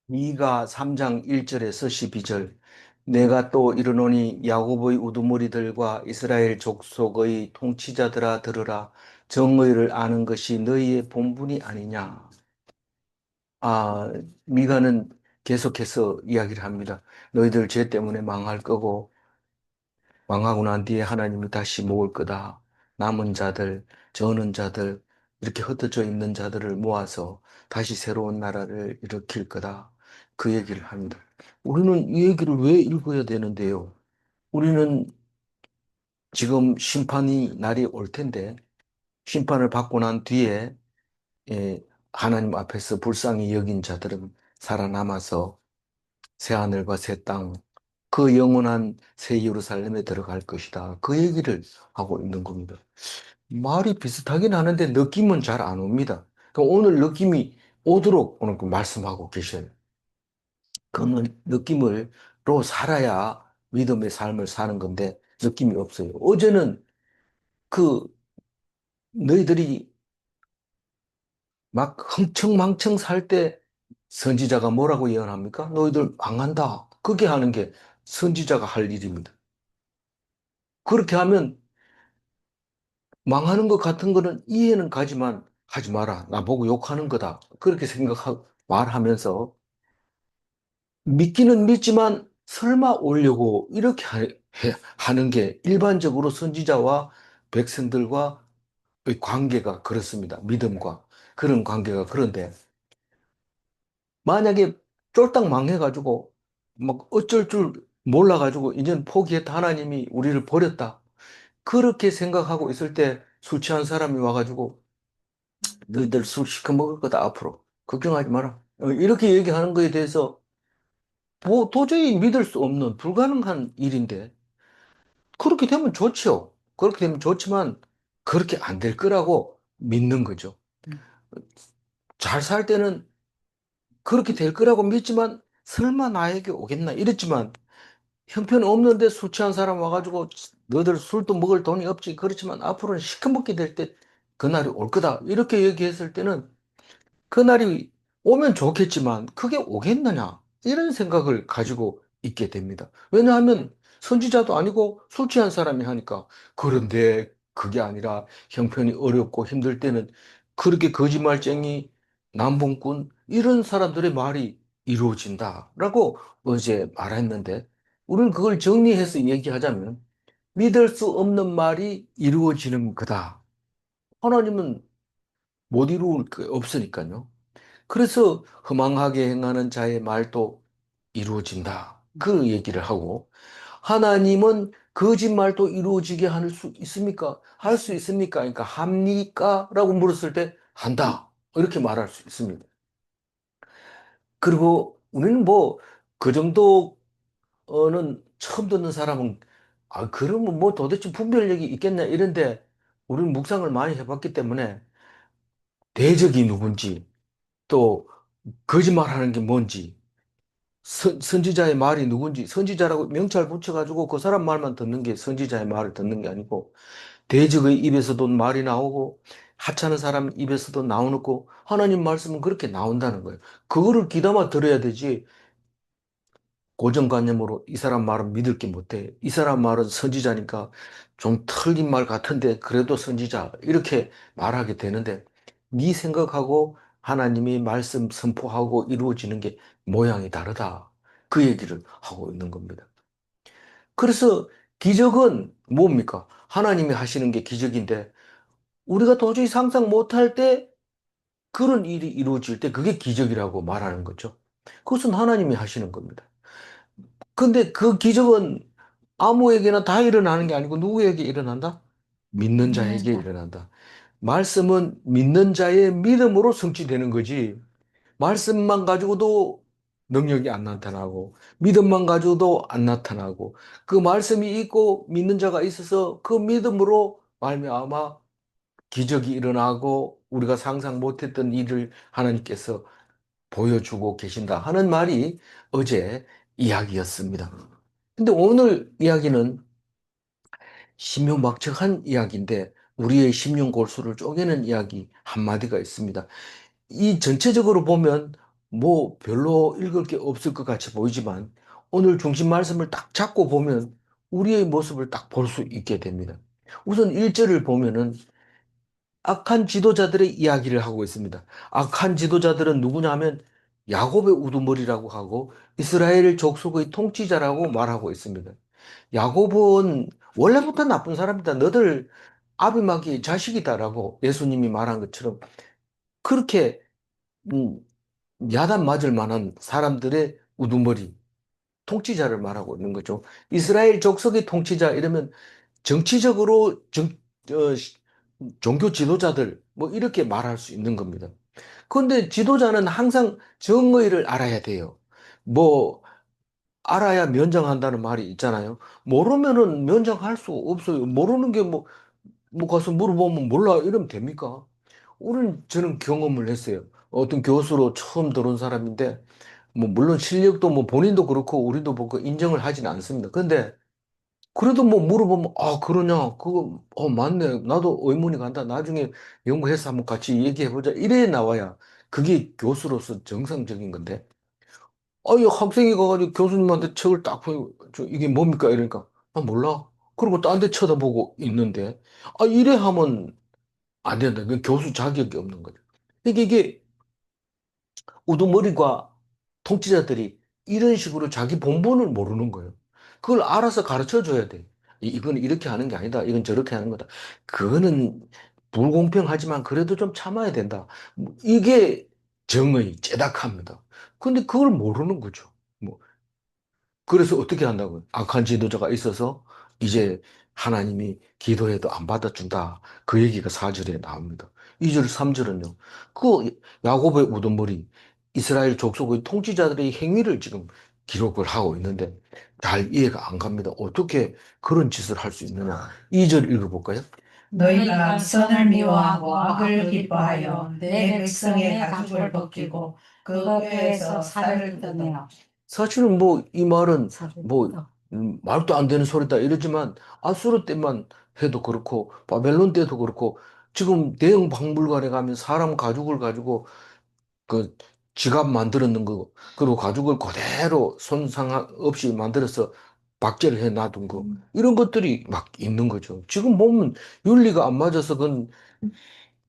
미가 3장 1절에서 12절. 내가 또 이르노니 야곱의 우두머리들과 이스라엘 족속의 통치자들아 들으라. 정의를 아는 것이 너희의 본분이 아니냐. 아, 미가는 계속해서 이야기를 합니다. 너희들 죄 때문에 망할 거고 망하고 난 뒤에 하나님이 다시 모을 거다. 남은 자들, 저는 자들, 이렇게 흩어져 있는 자들을 모아서 다시 새로운 나라를 일으킬 거다. 그 얘기를 합니다. 우리는 이 얘기를 왜 읽어야 되는데요? 우리는 지금 심판이 날이 올 텐데, 심판을 받고 난 뒤에 예, 하나님 앞에서 불쌍히 여긴 자들은 살아남아서 새하늘과 새 땅, 그 영원한 새 예루살렘에 들어갈 것이다. 그 얘기를 하고 있는 겁니다. 말이 비슷하긴 하는데 느낌은 잘 안 옵니다. 그러니까 오늘 느낌이 오도록 오늘 그 말씀하고 계셔요. 그 느낌으로 살아야 믿음의 삶을 사는 건데 느낌이 없어요. 어제는 그 너희들이 막 흥청망청 살 때 선지자가 뭐라고 예언합니까? 너희들 망한다. 그게 하는 게 선지자가 할 일입니다. 그렇게 하면 망하는 것 같은 거는 이해는 가지만 하지 마라. 나보고 욕하는 거다. 그렇게 생각하고 말하면서 믿기는 믿지만 설마 오려고 이렇게 하는 게 일반적으로 선지자와 백성들과의 관계가 그렇습니다. 믿음과 그런 관계가 그런데 만약에 쫄딱 망해가지고 막 어쩔 줄 몰라가지고 이제는 포기했다. 하나님이 우리를 버렸다. 그렇게 생각하고 있을 때 술 취한 사람이 와가지고 너희들 술 시켜 먹을 거다 앞으로 걱정하지 마라. 이렇게 얘기하는 거에 대해서 뭐 도저히 믿을 수 없는 불가능한 일인데 그렇게 되면 좋죠. 그렇게 되면 좋지만 그렇게 안 될 거라고 믿는 거죠. 잘 살 때는 그렇게 될 거라고 믿지만 설마 나에게 오겠나 이랬지만 형편없는데 술 취한 사람 와가지고 너희들 술도 먹을 돈이 없지 그렇지만 앞으로는 시커멓게 될 때 그날이 올 거다 이렇게 얘기했을 때는 그날이 오면 좋겠지만 그게 오겠느냐 이런 생각을 가지고 있게 됩니다. 왜냐하면 선지자도 아니고 술 취한 사람이 하니까 그런데 그게 아니라 형편이 어렵고 힘들 때는 그렇게 거짓말쟁이 남봉꾼 이런 사람들의 말이 이루어진다라고 어제 말했는데 우리는 그걸 정리해서 얘기하자면 믿을 수 없는 말이 이루어지는 거다. 하나님은 못 이룰 게 없으니까요. 그래서 허망하게 행하는 자의 말도 이루어진다. 그 얘기를 하고 하나님은 거짓말도 이루어지게 할 수 있습니까? 할 수 있습니까? 그러니까 합니까? 라고 물었을 때 한다. 이렇게 말할 수 있습니다. 그리고 우리는 뭐 그 정도는 처음 듣는 사람은 아 그러면 뭐 도대체 분별력이 있겠냐 이런데 우리는 묵상을 많이 해봤기 때문에 대적이 누군지 또 거짓말하는 게 뭔지 선지자의 말이 누군지 선지자라고 명찰 붙여가지고 그 사람 말만 듣는 게 선지자의 말을 듣는 게 아니고 대적의 입에서도 말이 나오고 하찮은 사람 입에서도 나오고 하나님 말씀은 그렇게 나온다는 거예요. 그거를 귀담아 들어야 되지 고정관념으로 이 사람 말은 믿을 게 못해. 이 사람 말은 선지자니까 좀 틀린 말 같은데 그래도 선지자 이렇게 말하게 되는데 네 생각하고 하나님이 말씀 선포하고 이루어지는 게 모양이 다르다. 그 얘기를 하고 있는 겁니다. 그래서 기적은 뭡니까? 하나님이 하시는 게 기적인데 우리가 도저히 상상 못할 때 그런 일이 이루어질 때 그게 기적이라고 말하는 거죠. 그것은 하나님이 하시는 겁니다. 근데 그 기적은 아무에게나 다 일어나는 게 아니고 누구에게 일어난다? 믿는 자에게 일어난다. 말씀은 믿는 자의 믿음으로 성취되는 거지. 말씀만 가지고도 능력이 안 나타나고, 믿음만 가지고도 안 나타나고, 그 말씀이 있고 믿는 자가 있어서 그 믿음으로 말미암아 기적이 일어나고 우리가 상상 못했던 일을 하나님께서 보여주고 계신다 하는 말이 어제 이야기였습니다. 근데 오늘 이야기는 신묘막측한 이야기인데 우리의 심령 골수를 쪼개는 이야기 한마디가 있습니다. 이 전체적으로 보면 뭐 별로 읽을 게 없을 것 같이 보이지만 오늘 중심 말씀을 딱 잡고 보면 우리의 모습을 딱 볼 수 있게 됩니다. 우선 1절을 보면은 악한 지도자들의 이야기를 하고 있습니다. 악한 지도자들은 누구냐 하면 야곱의 우두머리라고 하고 이스라엘 족속의 통치자라고 말하고 있습니다. 야곱은 원래부터 나쁜 사람이다. 너들 아비마귀의 자식이다라고 예수님이 말한 것처럼 그렇게 음, 야단 맞을 만한 사람들의 우두머리, 통치자를 말하고 있는 거죠. 이스라엘 족속의 통치자 이러면 정치적으로 어, 종교 지도자들 뭐 이렇게 말할 수 있는 겁니다. 그런데 지도자는 항상 정의를 알아야 돼요. 뭐 알아야 면장한다는 말이 있잖아요. 모르면은 면장할 수 없어요. 모르는 게 뭐 가서 물어보면 몰라 이러면 됩니까? 저는 경험을 했어요. 어떤 교수로 처음 들어온 사람인데 뭐 물론 실력도 뭐 본인도 그렇고 우리도 뭐 그 인정을 하지는 않습니다. 근데 그래도 뭐 물어보면 아 그러냐 그거 맞네 나도 의문이 간다 나중에 연구해서 한번 같이 얘기해 보자 이래 나와야 그게 교수로서 정상적인 건데 이 학생이 가가지고 교수님한테 책을 딱 보고 이게 뭡니까 이러니까 아 몰라 그리고 딴 데 쳐다보고 있는데 이래 하면 안 된다 그 교수 자격이 없는 거죠. 그러니까 이게 우두머리가 통치자들이 이런 식으로 자기 본분을 모르는 거예요. 그걸 알아서 가르쳐 줘야 돼. 이건 이렇게 하는 게 아니다. 이건 저렇게 하는 거다. 그거는 불공평하지만 그래도 좀 참아야 된다. 이게 정의, 제닥합니다. 근데 그걸 모르는 거죠. 뭐 그래서 어떻게 한다고요? 악한 지도자가 있어서 이제 하나님이 기도해도 안 받아준다. 그 얘기가 4절에 나옵니다. 2절, 3절은요. 그 야곱의 우두머리, 이스라엘 족속의 통치자들의 행위를 지금 기록을 하고 있는데 잘 이해가 안 갑니다. 어떻게 그런 짓을 할 수 있느냐. 2절 읽어볼까요? 너희가 선을 미워하고 악을 기뻐하여 내 백성의 가죽을 벗기고 그 뼈에서 살을 뜯어. 사실은 뭐 이 말은 뭐 말도 안 되는 소리다 이러지만 아수르 때만 해도 그렇고 바벨론 때도 그렇고 지금 대형 박물관에 가면 사람 가죽을 가지고 그 지갑 만들었는 거 그리고 가죽을 그대로 손상 없이 만들어서 박제를 해 놔둔 거 이런 것들이 막 있는 거죠. 지금 보면 윤리가 안 맞아서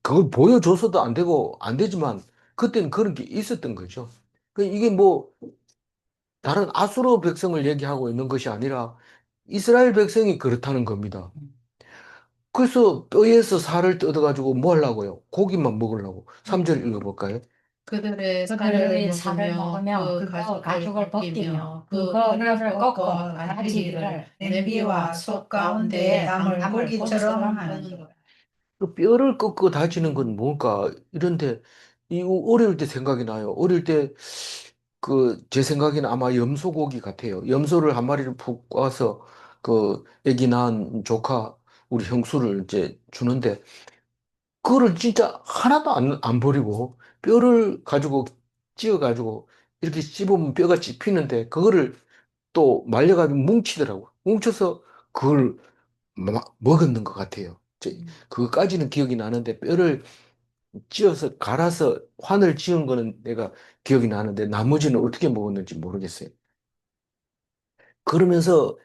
그걸 보여줘서도 안 되고 안 되지만 그때는 그런 게 있었던 거죠. 이게 뭐 다른 아수르 백성을 얘기하고 있는 것이 아니라 이스라엘 백성이 그렇다는 겁니다. 그래서 뼈에서 살을 뜯어가지고 뭐 하려고요? 고기만 먹으려고. 3절 읽어볼까요? 그들의 살을 먹으며 그 가죽을 벗기며 그 뼈를 꺾어 다지기를 냄비와 솥 가운데에 담을 고기처럼 하는 것. 그 뼈를 꺾고 다지는 건 뭘까? 이런데, 이거 어릴 때 생각이 나요. 어릴 때, 제 생각에는 아마 염소고기 같아요. 염소를 한 마리를 푹 꽈서, 애기 낳은 조카, 우리 형수를 이제 주는데, 그거를 진짜 하나도 안 버리고 뼈를 가지고 찧어가지고 이렇게 씹으면 뼈가 찝히는데 그거를 또 말려가지고 뭉치더라고. 뭉쳐서 그걸 먹었는 것 같아요. 그거까지는 기억이 나는데 뼈를 찧어서 갈아서 환을 지은 거는 내가 기억이 나는데 나머지는 어떻게 먹었는지 모르겠어요. 그러면서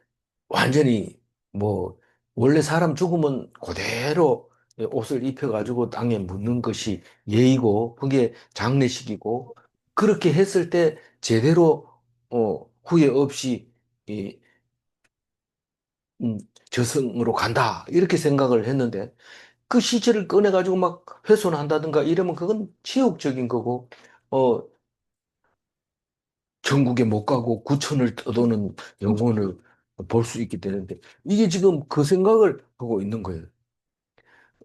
완전히 뭐 원래 사람 죽으면 그대로 옷을 입혀가지고 땅에 묻는 것이 예의고 그게 장례식이고 그렇게 했을 때 제대로 후회 없이 이, 음, 저승으로 간다 이렇게 생각을 했는데 그 시체를 꺼내가지고 막 훼손한다든가 이러면 그건 치욕적인 거고 어 천국에 못 가고 구천을 떠도는 영혼을 볼 수 있게 되는데 이게 지금 그 생각을 하고 있는 거예요.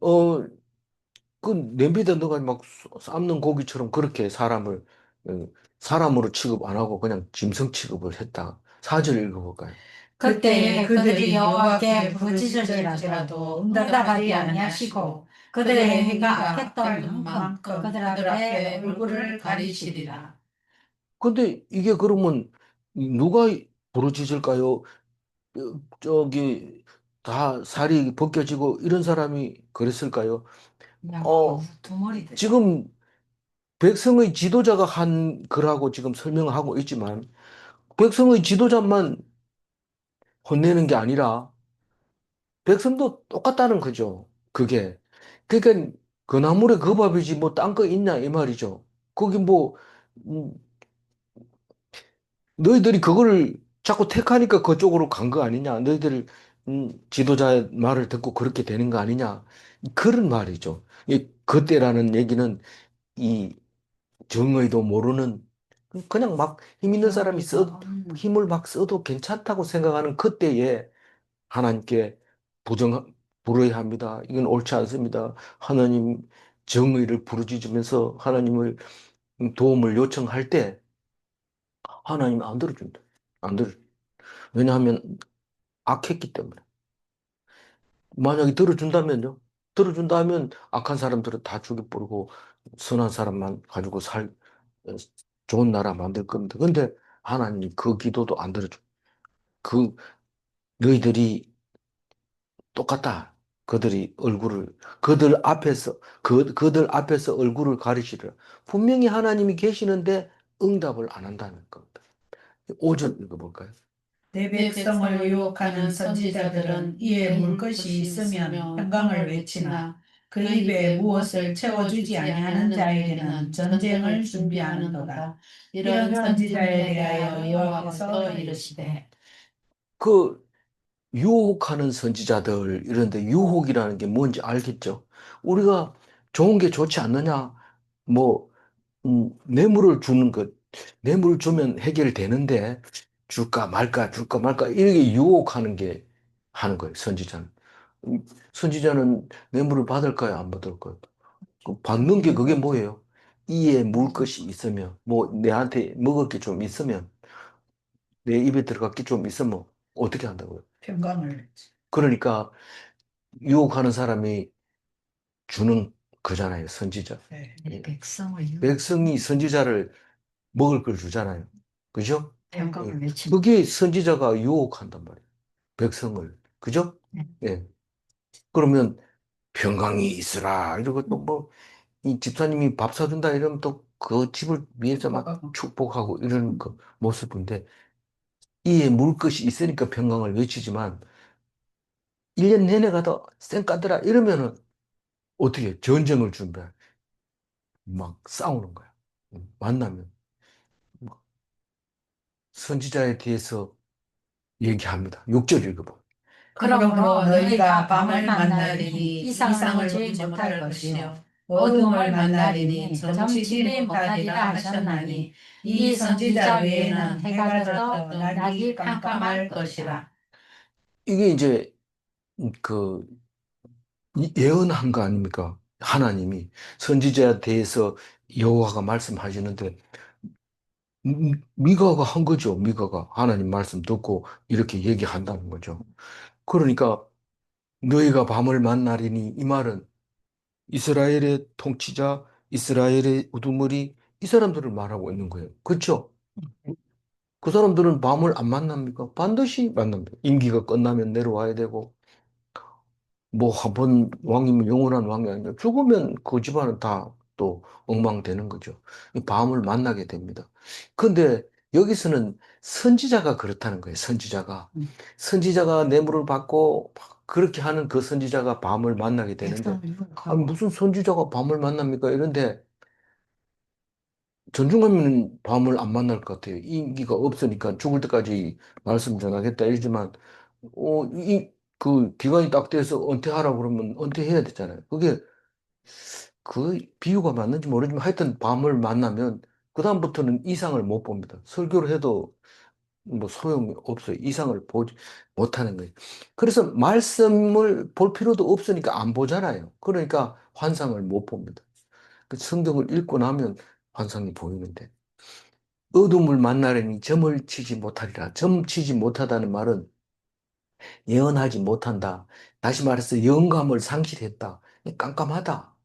어, 그 냄비에다 넣어가지고 막 삶는 고기처럼 그렇게 어, 사람으로 취급 안 하고 그냥 짐승 취급을 했다. 사절 읽어볼까요? 그때 그들이 여호와께 부르짖을지라도 응답하지 아니하시고 그들의 행위가 악했던 만큼 그들 앞에 얼굴을 가리시리라. 근데 이게 그러면 누가 부르짖을까요? 저기 다 살이 벗겨지고 이런 사람이 그랬을까요? 그냥 어, 두머리들. 지금 백성의 지도자가 한 거라고 지금 설명하고 있지만 백성의 지도자만 혼내는 게 아니라 백성도 똑같다는 거죠. 그게. 그러니까 그 나물에 그 밥이지 뭐 딴 거 있냐 이 말이죠. 거기 뭐 음, 너희들이 그거를 자꾸 택하니까 그쪽으로 간 거 아니냐. 너희들 지도자의 말을 듣고 그렇게 되는 거 아니냐. 그런 말이죠. 그때라는 얘기는 이 정의도 모르는 그냥 막 힘 있는 사람이 힘을 막 써도 괜찮다고 생각하는 그때에 하나님께 불의합니다. 이건 옳지 않습니다. 하나님 정의를 부르짖으면서 하나님을 도움을 요청할 때 하나님이 안 들어준다. 안 들어. 왜냐하면 악했기 때문에. 만약에 들어준다면요. 들어준다면 악한 사람들은 다 죽여버리고 선한 사람만 가지고 좋은 나라 만들 겁니다. 근데 하나님이 그 기도도 안 들어줘. 그 너희들이 똑같다. 그들 앞에서 얼굴을 가리시라. 분명히 하나님이 계시는데 응답을 안 한다는 겁니다. 5절 읽어볼까요? 내 백성을 유혹하는 선지자들은 이에 물 것이 있으면 평강을 외치나 그 입에 무엇을 채워주지 아니하는 자에게는 전쟁을 준비하는도다. 이런 선지자에 대하여 여호와께서 이르시되 그 유혹하는 선지자들 이런데 유혹이라는 게 뭔지 알겠죠? 우리가 좋은 게 좋지 않느냐? 뭐 뇌물을 주는 것, 뇌물을 주면 해결되는데 줄까 말까 줄까 말까 이렇게 유혹하는 게 하는 거예요. 선지자는. 선지자는 뇌물을 받을까요? 안 받을까요? 그 받는 게 그게 뭐예요? 이에 물 것이 있으면 뭐 내한테 먹을 게 좀 있으면 내 입에 들어갈 게 좀 있으면 어떻게 한다고요? 평강을 외치. 그러니까 유혹하는 사람이 주는 거잖아요. 선지자. 네. 예. 백성을 백성이 선지자를 먹을 걸 주잖아요. 그죠? 평강을 예. 외치. 그게 선지자가 유혹한단 말이에요. 백성을. 그죠? 예. 그러면 평강이 있으라. 이러고 또 뭐, 이 집사님이 밥 사준다 이러면 또 그 집을 위해서 막 축복하고 이러는 그 모습인데, 이에 물 것이 있으니까 평강을 외치지만, 1년 내내 가도 쌩까더라 이러면은 어떻게 해요? 전쟁을 준비해. 막 싸우는 거야. 만나면. 막 선지자에 대해서 얘기합니다. 6절 읽어봐. 그러므로 너희가 밤을 만나리니 이상을 보지 못할 것이요 어둠을 만나리니 점치지 못하리라 하셨나니 이 선지자 외에는 해가 져서 낮이 깜깜할 것이라. 이게 이제 그 예언한 거 아닙니까? 하나님이 선지자에 대해서 여호와가 말씀하시는데 미가가 한 거죠. 미가가 하나님 말씀 듣고 이렇게 얘기한다는 거죠. 그러니까 너희가 밤을 만나리니 이 말은 이스라엘의 통치자, 이스라엘의 우두머리 이 사람들을 말하고 있는 거예요. 그렇죠? 그 사람들은 밤을 안 만납니까? 반드시 만납니다. 임기가 끝나면 내려와야 되고 뭐 한 번 왕이면 영원한 왕이 아니라 죽으면 그 집안은 다 또 엉망되는 거죠. 밤을 만나게 됩니다. 근데 여기서는 선지자가 그렇다는 거예요. 선지자가. 선지자가 뇌물을 받고 막 그렇게 하는 그 선지자가 밤을 만나게 되는데 아니, 무슨 선지자가 밤을 만납니까? 이런데 전중하면 밤을 안 만날 것 같아요. 인기가 없으니까 죽을 때까지 말씀 전하겠다 이러지만 그 기간이 딱 돼서 은퇴하라고 그러면 은퇴해야 되잖아요. 그게 그 비유가 맞는지 모르지만 하여튼 밤을 만나면 그다음부터는 이상을 못 봅니다. 설교를 해도 뭐 소용이 없어요. 이상을 보지 못하는 거예요. 그래서 말씀을 볼 필요도 없으니까 안 보잖아요. 그러니까 환상을 못 봅니다. 그 성경을 읽고 나면 환상이 보이는데 어둠을 만나려니 점을 치지 못하리라. 점 치지 못하다는 말은 예언하지 못한다. 다시 말해서 영감을 상실했다. 깜깜하다.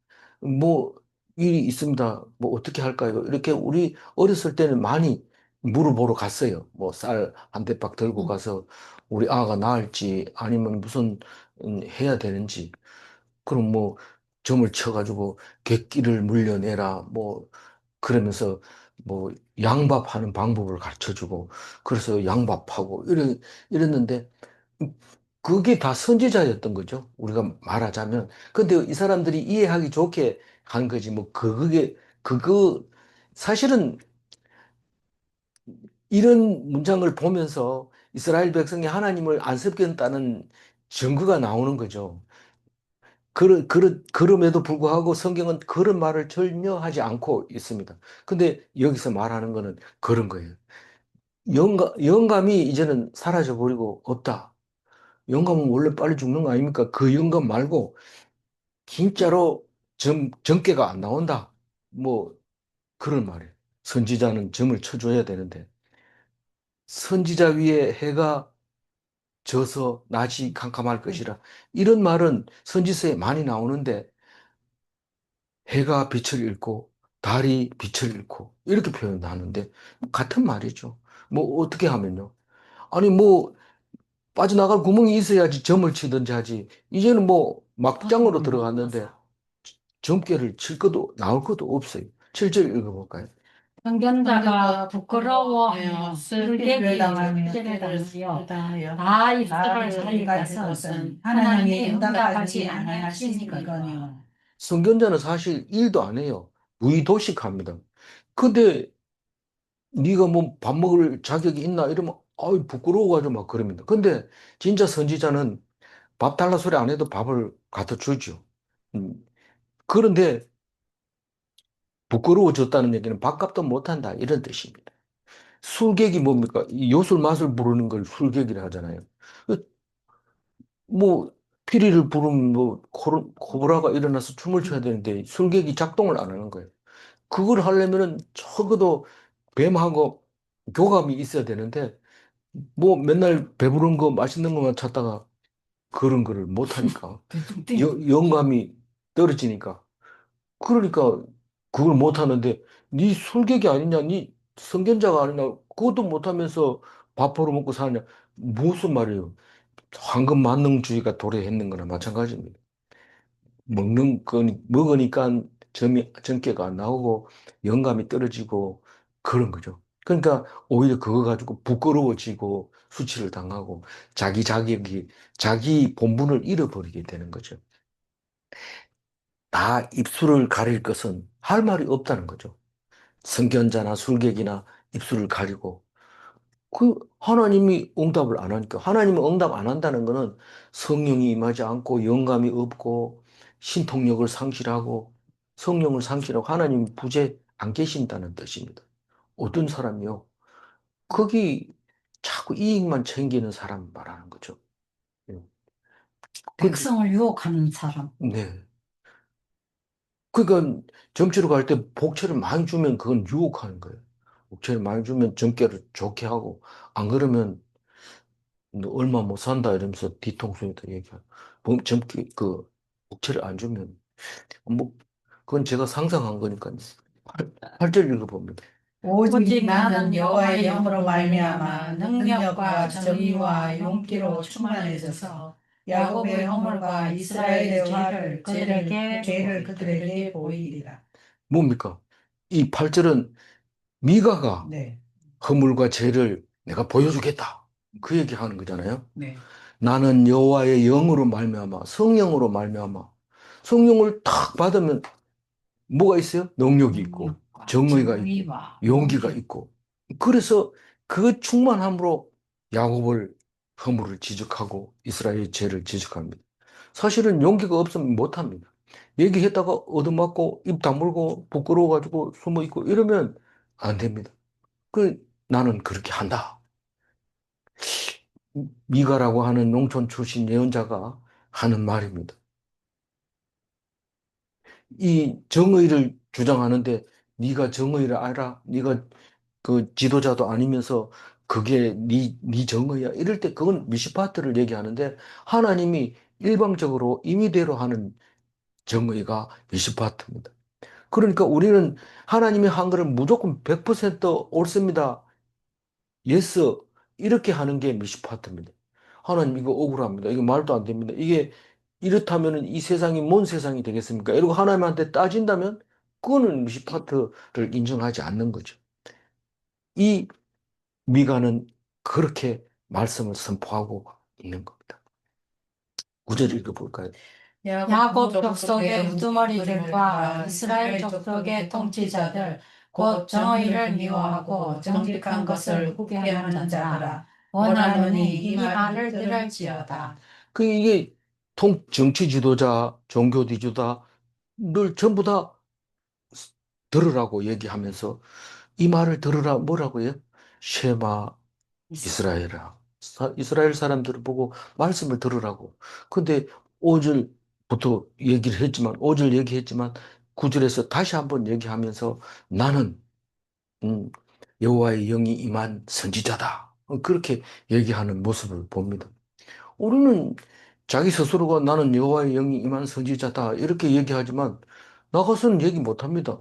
뭐 일이 있습니다. 뭐 어떻게 할까요? 이렇게 우리 어렸을 때는 많이 물어보러 갔어요. 뭐 쌀 한 대박 들고 가서 우리 아가 나을지 아니면 무슨 해야 되는지. 그럼 뭐 점을 쳐가지고 객기를 물려내라. 뭐 그러면서 뭐 양밥하는 방법을 가르쳐 주고, 그래서 양밥하고 이랬는데, 그게 다 선지자였던 거죠. 우리가 말하자면. 근데 이 사람들이 이해하기 좋게 한 거지. 뭐, 사실은 이런 문장을 보면서 이스라엘 백성이 하나님을 안습겼다는 증거가 나오는 거죠. 그럼에도 불구하고 성경은 그런 말을 전혀 하지 않고 있습니다. 근데 여기서 말하는 거는 그런 거예요. 영감이 이제는 사라져버리고 없다. 영감은 원래 빨리 죽는 거 아닙니까? 그 영감 말고 진짜로 점괘가 안 나온다. 뭐 그런 말이에요. 선지자는 점을 쳐줘야 되는데 선지자 위에 해가 져서 낮이 캄캄할 것이라. 이런 말은 선지서에 많이 나오는데 해가 빛을 잃고 달이 빛을 잃고 이렇게 표현하는데 같은 말이죠. 뭐 어떻게 하면요? 아니 뭐 빠져나갈 구멍이 있어야지 점을 치든지 하지. 이제는 뭐 막장으로 들어갔는데 점괘를 칠 것도 나올 것도 없어요. 7절 읽어볼까요? 선견자가 부끄러워하며 쓸개를 당하며 다 이스라엘 살리가 된 것은 하나님이 응답하지 아니하시니까요. 선견자는 사실 일도 안 해요. 무의도식합니다. 근데 네가 뭐 밥 먹을 자격이 있나 이러면 아유 부끄러워가지고 막 그럽니다. 근데 진짜 선지자는 밥 달라 소리 안 해도 밥을 갖다 주죠. 음, 그런데 부끄러워졌다는 얘기는 밥값도 못한다 이런 뜻입니다. 술객이 뭡니까? 이 요술 맛을 부르는 걸 술객이라 하잖아요. 그 뭐 피리를 부르면 뭐 코브라가 일어나서 춤을 춰야 되는데 술객이 작동을 안 하는 거예요. 그걸 하려면은 적어도 뱀하고 교감이 있어야 되는데 뭐 맨날 배부른 거 맛있는 것만 찾다가 그런 거를 못 하니까 영감이 떨어지니까 그러니까 그걸 못 하는데 네 술객이 아니냐 네 성견자가 아니냐 그것도 못 하면서 밥벌어 먹고 사느냐 무슨 말이에요. 황금 만능주의가 도래했는 거나 마찬가지입니다. 먹으니까 점괘가 안 나오고 영감이 떨어지고 그런 거죠. 그러니까 오히려 그거 가지고 부끄러워지고 수치를 당하고 자기 본분을 잃어버리게 되는 거죠. 다 입술을 가릴 것은 할 말이 없다는 거죠. 선견자나 술객이나 입술을 가리고 그 하나님이 응답을 안 하니까 하나님이 응답 안 한다는 거는 성령이 임하지 않고 영감이 없고 신통력을 상실하고 성령을 상실하고 하나님 부재 안 계신다는 뜻입니다. 어떤 사람이요? 거기 자꾸 이익만 챙기는 사람 말하는 거죠. 예. 근데 백성을 유혹하는 사람. 네. 그러니까 점치러 갈 때 복채를 많이 주면 그건 유혹하는 거예요. 복채를 많이 주면 점괘를 좋게 하고 안 그러면 너 얼마 못 산다 이러면서 뒤통수에다 얘기하고 점괘 그 복채를 안 주면 뭐 그건 제가 상상한 거니까 8절 읽어봅니다. 오직 나는 여호와의 영으로 말미암아 능력과 정의와 용기로 충만해져서 야곱의 허물과 이스라엘의 죄를 그들에게 보이리라. 뭡니까? 이 8절은 미가가 네, 허물과 죄를 내가 보여주겠다. 그 얘기하는 거잖아요. 네. 나는 여호와의 영으로 말미암아 성령으로 말미암아 성령을 탁 받으면 뭐가 있어요? 능력이 있고 정의가 있고 정의와 용기가 있고 그래서 그 충만함으로 야곱을 허물을 지적하고 이스라엘의 죄를 지적합니다. 사실은 용기가 없으면 못합니다. 얘기했다가 얻어맞고 입 다물고 부끄러워가지고 숨어 있고 이러면 안 됩니다. 나는 그렇게 한다. 미가라고 하는 농촌 출신 예언자가 하는 말입니다. 이 정의를 주장하는데 네가 정의를 알아? 네가 그 지도자도 아니면서 그게 네 정의야. 이럴 때 그건 미시파트를 얘기하는데 하나님이 일방적으로 임의대로 하는 정의가 미시파트입니다. 그러니까 우리는 하나님이 한 거를 무조건 100% 옳습니다. 예스. 이렇게 하는 게 미시파트입니다. 하나님 이거 억울합니다. 이거 말도 안 됩니다. 이게 이렇다면 이 세상이 뭔 세상이 되겠습니까? 이러고 하나님한테 따진다면 그거는 미시파트를 인정하지 않는 거죠. 이 미가는 그렇게 말씀을 선포하고 있는 겁니다. 구절 읽어볼까요? 야곱 족속의 우두머리들과 이스라엘 족속의 통치자들 곧 정의를 미워하고 정직한 것을 후회하는 자들아 원하노니 이 말을 들을지어다. 이게 정치 지도자, 종교 지도자를 전부 다 들으라고 얘기하면서 이 말을 들으라 뭐라고 해요? 쉐마 이스라엘아. 이스라엘 사람들을 보고 말씀을 들으라고. 근데 5절부터 얘기를 했지만, 5절 얘기했지만, 9절에서 다시 한번 얘기하면서 나는, 음, 여호와의 영이 임한 선지자다. 그렇게 얘기하는 모습을 봅니다. 우리는 자기 스스로가 나는 여호와의 영이 임한 선지자다. 이렇게 얘기하지만, 나가서는 얘기 못 합니다.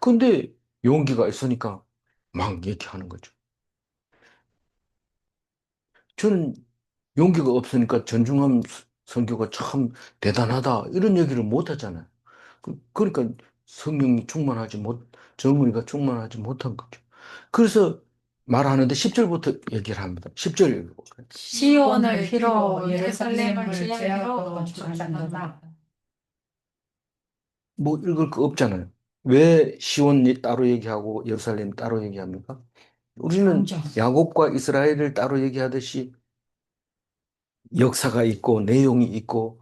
근데 용기가 있으니까 막 얘기하는 거죠. 저는 용기가 없으니까 전중함 선교가 참 대단하다. 이런 얘기를 못 하잖아요. 그러니까 성령이 충만하지 정의가 충만하지 못한 거죠. 그래서 말하는데 10절부터 얘기를 합니다. 10절 읽어볼까요? 시온을 피로 예루살렘을 죄악으로 건축한다. 뭐 읽을 거 없잖아요. 왜 시온이 따로 얘기하고 예루살렘 따로 얘기합니까? 우리는 야곱과 이스라엘을 따로 얘기하듯이 역사가 있고 내용이 있고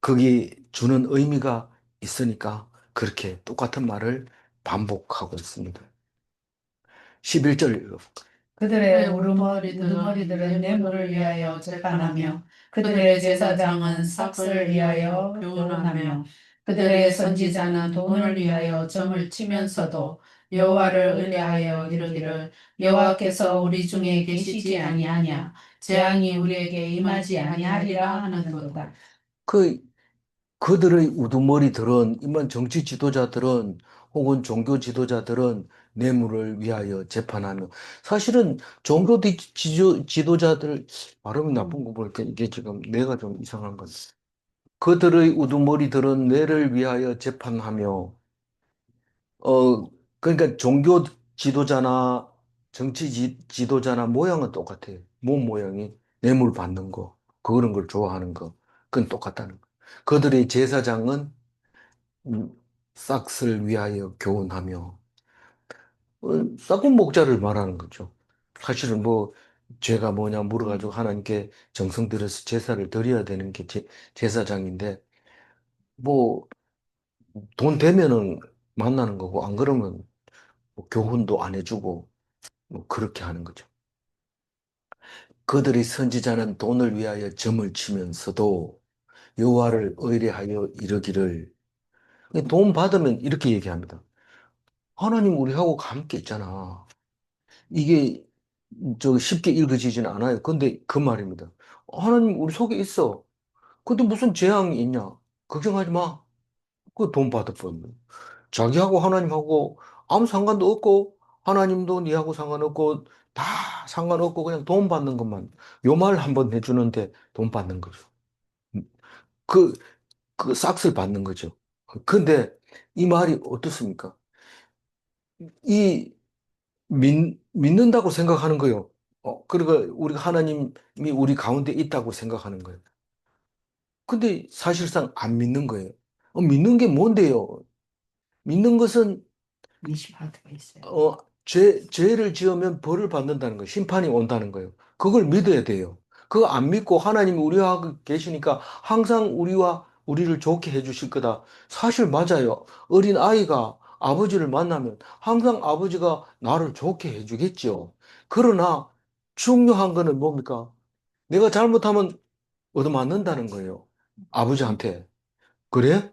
거기 주는 의미가 있으니까 그렇게 똑같은 말을 반복하고 있습니다. 11절 읽어볼까요? 그들의 우두머리들은 뇌물을 위하여 재판하며 그들의 제사장은 삭을 위하여 교훈하며 그들의 선지자는 돈을 위하여 점을 치면서도 여호와를 의뢰하여 이르기를 여호와께서 우리 중에 계시지 아니하냐 재앙이 우리에게 임하지 아니하리라 하는도다. 그 그들의 우두머리들은 이만 정치 지도자들은 혹은 종교 지도자들은 뇌물을 위하여 재판하며 사실은 종교 지도자들 발음이 나쁜 거 보니까 이게 지금 뇌가 좀 이상한 건 그들의 우두머리들은 뇌를 위하여 재판하며 그러니까 종교 지도자나 정치 지도자나 모양은 똑같아요. 몸 모양이 뇌물 받는 거, 그런 걸 좋아하는 거, 그건 똑같다는 거. 그들의 제사장은 음, 싹을 위하여 교훈하며 싹은 목자를 말하는 거죠. 사실은 뭐 죄가 뭐냐 물어가지고 하나님께 정성 들여서 제사를 드려야 되는 게 제사장인데 뭐 돈 되면은 만나는 거고 안 그러면 뭐 교훈도 안 해주고 뭐 그렇게 하는 거죠. 그들의 선지자는 돈을 위하여 점을 치면서도 여호와를 의뢰하여 이르기를 돈 받으면 이렇게 얘기합니다. 하나님 우리하고 함께 있잖아. 이게 쉽게 읽어지지는 않아요. 근데 그 말입니다. 하나님 우리 속에 있어. 근데 무슨 재앙이 있냐? 걱정하지 마. 그 돈 받을 뿐. 자기하고 하나님하고 아무 상관도 없고 하나님도 니하고 상관없고 다 상관없고 그냥 돈 받는 것만 요 말 한번 해주는데 돈 받는 거죠. 그, 그 싹을 받는 거죠. 근데 이 말이 어떻습니까? 이 믿는다고 생각하는 거예요. 그러니까 우리가 하나님이 우리 가운데 있다고 생각하는 거예요. 근데 사실상 안 믿는 거예요. 믿는 게 뭔데요? 믿는 것은 미시파트가 있어요. 죄를 지으면 벌을 받는다는 거예요. 심판이 온다는 거예요. 그걸 믿어야 돼요. 그거 안 믿고 하나님이 우리와 계시니까 항상 우리를 좋게 해주실 거다. 사실 맞아요. 어린 아이가 아버지를 만나면 항상 아버지가 나를 좋게 해주겠죠. 그러나 중요한 거는 뭡니까? 내가 잘못하면 얻어맞는다는 거예요. 아버지한테. 그래?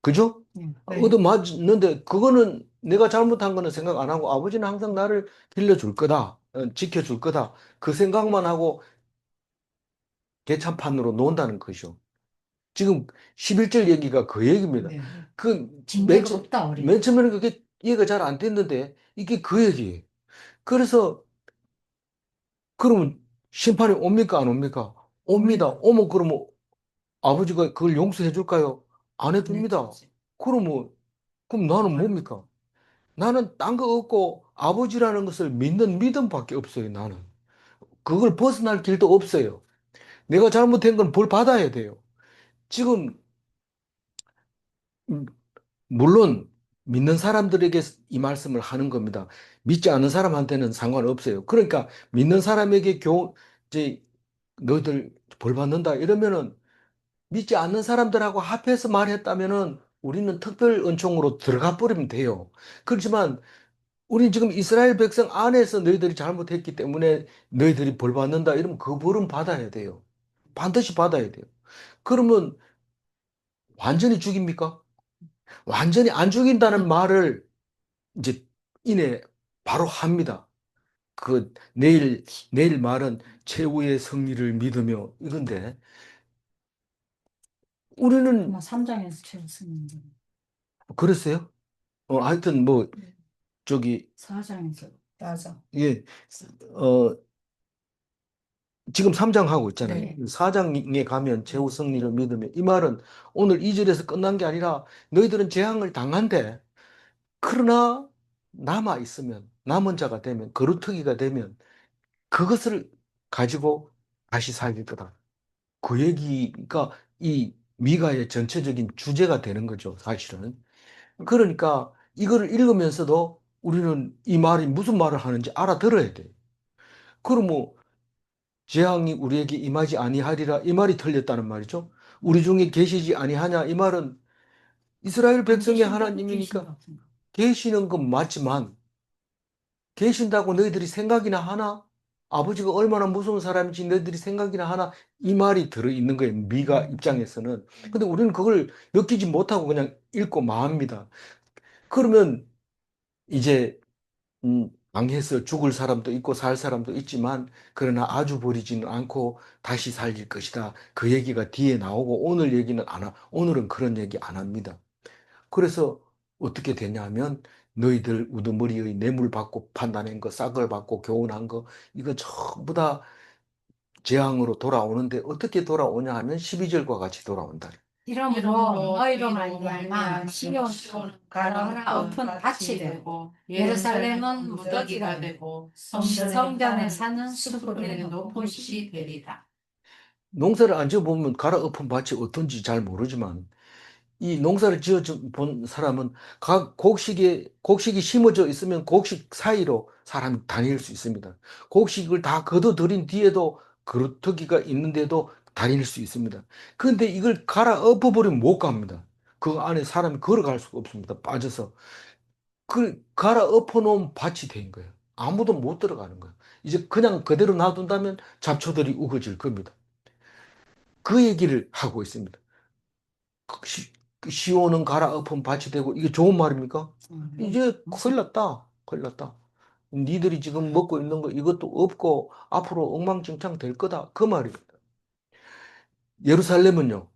그죠? 네. 얻어맞는데 그거는 내가 잘못한 거는 생각 안 하고 아버지는 항상 나를 길러줄 거다. 지켜줄 거다. 그 생각만 하고 개차판으로 논다는 것이죠. 지금 11절 얘기가 그 얘기입니다. 네. 그 징계가 없다, 맨 우리. 처음에는 그게 이해가 잘 안 됐는데 이게 그 얘기예요. 그래서 그러면 심판이 옵니까 안 옵니까? 옵니다. 오면 그러면 아버지가 그걸 용서해 줄까요? 안 해줍니다. 그러면 그럼 나는 뭡니까? 나는 딴 거 없고 아버지라는 것을 믿는 믿음밖에 없어요, 나는. 그걸 벗어날 길도 없어요. 내가 잘못된 건 벌 받아야 돼요. 지금, 음, 물론 믿는 사람들에게 이 말씀을 하는 겁니다. 믿지 않는 사람한테는 상관없어요. 그러니까 믿는 사람에게 이제 너희들 벌 받는다 이러면은 믿지 않는 사람들하고 합해서 말했다면은 우리는 특별 은총으로 들어가 버리면 돼요. 그렇지만 우리 지금 이스라엘 백성 안에서 너희들이 잘못했기 때문에 너희들이 벌 받는다 이러면 그 벌은 받아야 돼요. 반드시 받아야 돼요. 그러면 완전히 죽입니까? 완전히 안 죽인다는 말을 이제 이내 바로 합니다. 그 내일 말은 최후의 승리를 믿으며 이건데 우리는 3장에서 최고 쓰는 거. 그랬어요? 하여튼 뭐 저기 4장에서. 맞아. 이게 어 지금 3장 하고 있잖아요. 네. 4장에 가면 최후 승리를 믿으며 이 말은 오늘 2절에서 끝난 게 아니라 너희들은 재앙을 당한대. 그러나 남아 있으면 남은 자가 되면 거루터기가 되면 그것을 가지고 다시 살릴 거다. 그 얘기가 이 미가의 전체적인 주제가 되는 거죠, 사실은. 그러니까 이거를 읽으면서도 우리는 이 말이 무슨 말을 하는지 알아들어야 돼요. 그럼 뭐 재앙이 우리에게 임하지 아니하리라 이 말이 틀렸다는 말이죠. 우리 중에 계시지 아니하냐 이 말은 이스라엘 백성의 하나님이니까 계시는 건 맞지만 계신다고 너희들이 생각이나 하나? 아버지가 얼마나 무서운 사람인지 너희들이 생각이나 하나? 이 말이 들어있는 거예요. 미가 입장에서는. 근데 우리는 그걸 느끼지 못하고 그냥 읽고 맙니다. 그러면 이제 망해서 죽을 사람도 있고 살 사람도 있지만 그러나 아주 버리지는 않고 다시 살릴 것이다. 그 얘기가 뒤에 나오고 오늘 얘기는 안 오늘은 그런 얘기 안 합니다. 그래서 어떻게 되냐면 너희들 우두머리의 뇌물 받고 판단한 거, 싹을 받고 교훈한 거 이거 전부 다 재앙으로 돌아오는데 어떻게 돌아오냐 하면 12절과 같이 돌아온다. 이러므로 너희로 말미암아 시온 가라라 엎은 밭이 되고 예루살렘은 무더기가 되고 성전에 사는 수풀의 높은 시 되리라. 농사를 안 지어보면 갈아 엎은 밭이 어떤지 잘 모르지만 이 농사를 지어 본 사람은 각 곡식이 심어져 있으면 곡식 사이로 사람이 다닐 수 있습니다. 곡식을 다 걷어들인 뒤에도 그루터기가 있는데도 다닐 수 있습니다. 그런데 이걸 갈아 엎어버리면 못 갑니다. 그 안에 사람이 걸어갈 수가 없습니다. 빠져서. 그 갈아 엎어놓은 밭이 된 거예요. 아무도 못 들어가는 거예요. 이제 그냥 그대로 놔둔다면 잡초들이 우거질 겁니다. 그 얘기를 하고 있습니다. 시, 시온은 갈아 엎은 밭이 되고 이게 좋은 말입니까? 이제 큰일 났다. 큰일 났다. 니들이 지금 먹고 있는 거 이것도 없고 앞으로 엉망진창 될 거다. 그 말입니다. 예루살렘은요.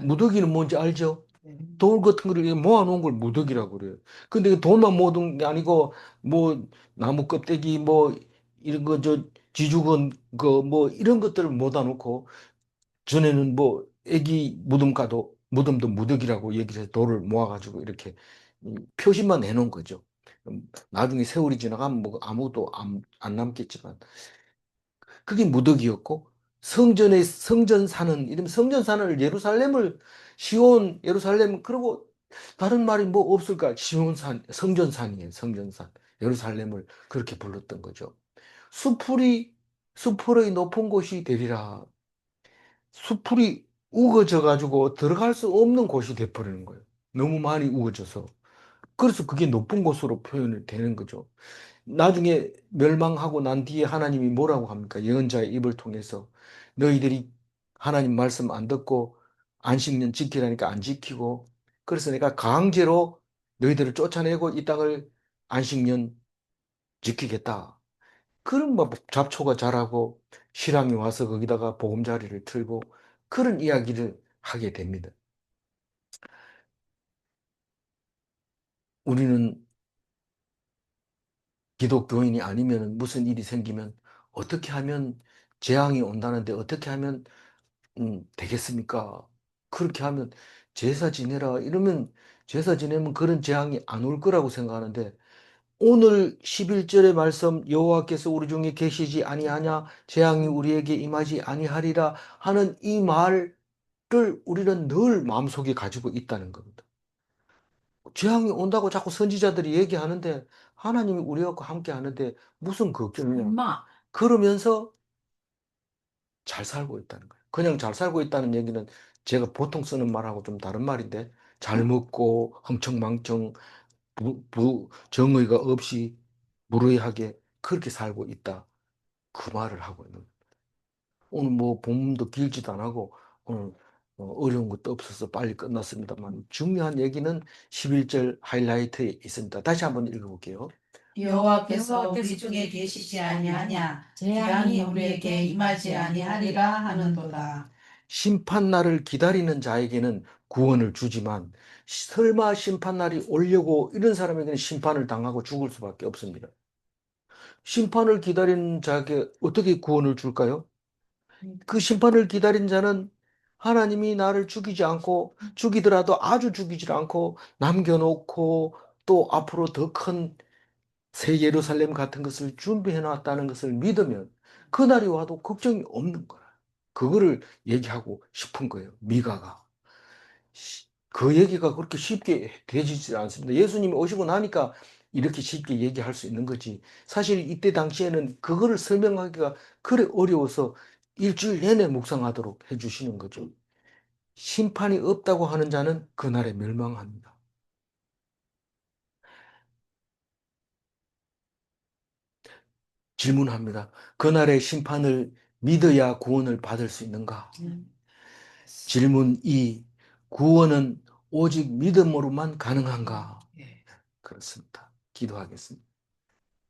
무더기는 뭔지 알죠? 네. 돌 같은 거를 모아놓은 걸 무더기라고 그래요. 근데 그 돌만 모은 게 아니고 뭐 나무 껍데기 뭐 이런 거 저 지죽은 그 뭐 이런 것들을 모아 놓고 전에는 뭐 애기 무덤도 무더기라고 얘기를 해서 돌을 모아가지고 이렇게 표시만 해놓은 거죠. 나중에 세월이 지나가면 뭐 아무것도 안 남겠지만 그게 무더기였고 성전산은 이름 성전산을 예루살렘을 시온 예루살렘 그리고 다른 말이 뭐 없을까? 시온산 성전산이에요. 성전산 예루살렘을 그렇게 불렀던 거죠. 수풀이 수풀의 높은 곳이 되리라. 수풀이 우거져 가지고 들어갈 수 없는 곳이 돼버리는 거예요. 너무 많이 우거져서. 그래서 그게 높은 곳으로 표현이 되는 거죠. 나중에 멸망하고 난 뒤에 하나님이 뭐라고 합니까? 예언자의 입을 통해서 너희들이 하나님 말씀 안 듣고 안식년 지키라니까 안 지키고 그래서 내가 강제로 너희들을 쫓아내고 이 땅을 안식년 지키겠다. 그런 뭐 잡초가 자라고 신랑이 와서 거기다가 보금자리를 틀고 그런 이야기를 하게 됩니다. 우리는 기독교인이 아니면 무슨 일이 생기면 어떻게 하면 재앙이 온다는데 어떻게 하면 되겠습니까? 그렇게 하면 제사 지내라 이러면 제사 지내면 그런 재앙이 안 올 거라고 생각하는데 오늘 11절의 말씀 여호와께서 우리 중에 계시지 아니하냐 재앙이 우리에게 임하지 아니하리라 하는 이 말을 우리는 늘 마음속에 가지고 있다는 겁니다. 재앙이 온다고 자꾸 선지자들이 얘기하는데 하나님이 우리와 함께 하는데 무슨 걱정이냐. 엄마. 그러면서 잘 살고 있다는 거예요. 그냥 잘 살고 있다는 얘기는 제가 보통 쓰는 말하고 좀 다른 말인데 잘 먹고 흥청망청 정의가 없이 무례하게 그렇게 살고 있다. 그 말을 하고 있는 거예요. 오늘 뭐 본문도 길지도 안 하고 오늘 어려운 것도 없어서 빨리 끝났습니다만 중요한 얘기는 11절 하이라이트에 있습니다. 다시 한번 읽어볼게요. 여호와께서 우리 중에 계시지 아니하냐 재앙이 우리에게 임하지 아니하리라 하는도다. 심판날을 기다리는 자에게는 구원을 주지만 설마 심판날이 오려고 이런 사람에게는 심판을 당하고 죽을 수밖에 없습니다. 심판을 기다리는 자에게 어떻게 구원을 줄까요? 그 심판을 기다린 자는 하나님이 나를 죽이지 않고 죽이더라도 아주 죽이지 않고 남겨놓고 또 앞으로 더 큰 새 예루살렘 같은 것을 준비해 놨다는 것을 믿으면 그날이 와도 걱정이 없는 거야. 그거를 얘기하고 싶은 거예요. 미가가. 그 얘기가 그렇게 쉽게 되지지 않습니다. 예수님이 오시고 나니까 이렇게 쉽게 얘기할 수 있는 거지. 사실 이때 당시에는 그거를 설명하기가 그래 어려워서 일주일 내내 묵상하도록 해주시는 거죠. 심판이 없다고 하는 자는 그날에 멸망합니다. 질문합니다. 그날의 심판을 믿어야 구원을 받을 수 있는가? 질문 2. 구원은 오직 믿음으로만 가능한가? 그렇습니다. 기도하겠습니다.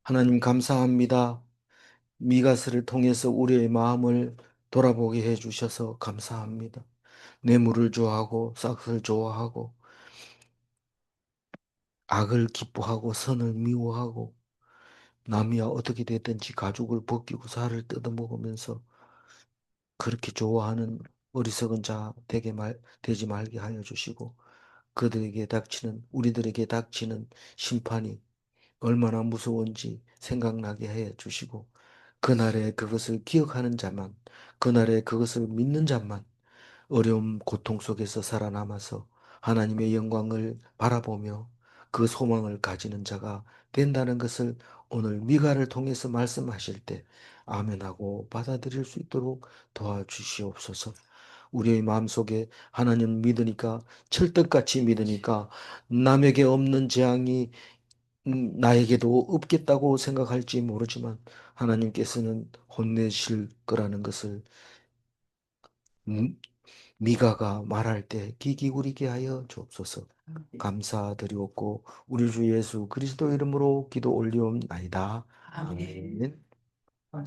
하나님 감사합니다. 미가스를 통해서 우리의 마음을 돌아보게 해주셔서 감사합니다. 뇌물을 좋아하고 싹을 좋아하고 악을 기뻐하고 선을 미워하고 남이야 어떻게 됐든지 가죽을 벗기고 살을 뜯어먹으면서 그렇게 좋아하는 어리석은 자 되지 말게 하여 주시고 그들에게 닥치는 우리들에게 닥치는 심판이 얼마나 무서운지 생각나게 해 주시고 그날에 그것을 기억하는 자만 그날에 그것을 믿는 자만 어려움 고통 속에서 살아남아서 하나님의 영광을 바라보며 그 소망을 가지는 자가 된다는 것을 오늘 미가를 통해서 말씀하실 때 아멘하고 받아들일 수 있도록 도와주시옵소서. 우리의 마음속에 하나님 믿으니까 철떡같이 믿으니까 남에게 없는 재앙이 나에게도 없겠다고 생각할지 모르지만 하나님께서는 혼내실 거라는 것을 음, 미가가 말할 때 귀 기울이게 하여 주옵소서. 감사드리옵고 우리 주 예수 그리스도 이름으로 기도 올리옵나이다. 아멘.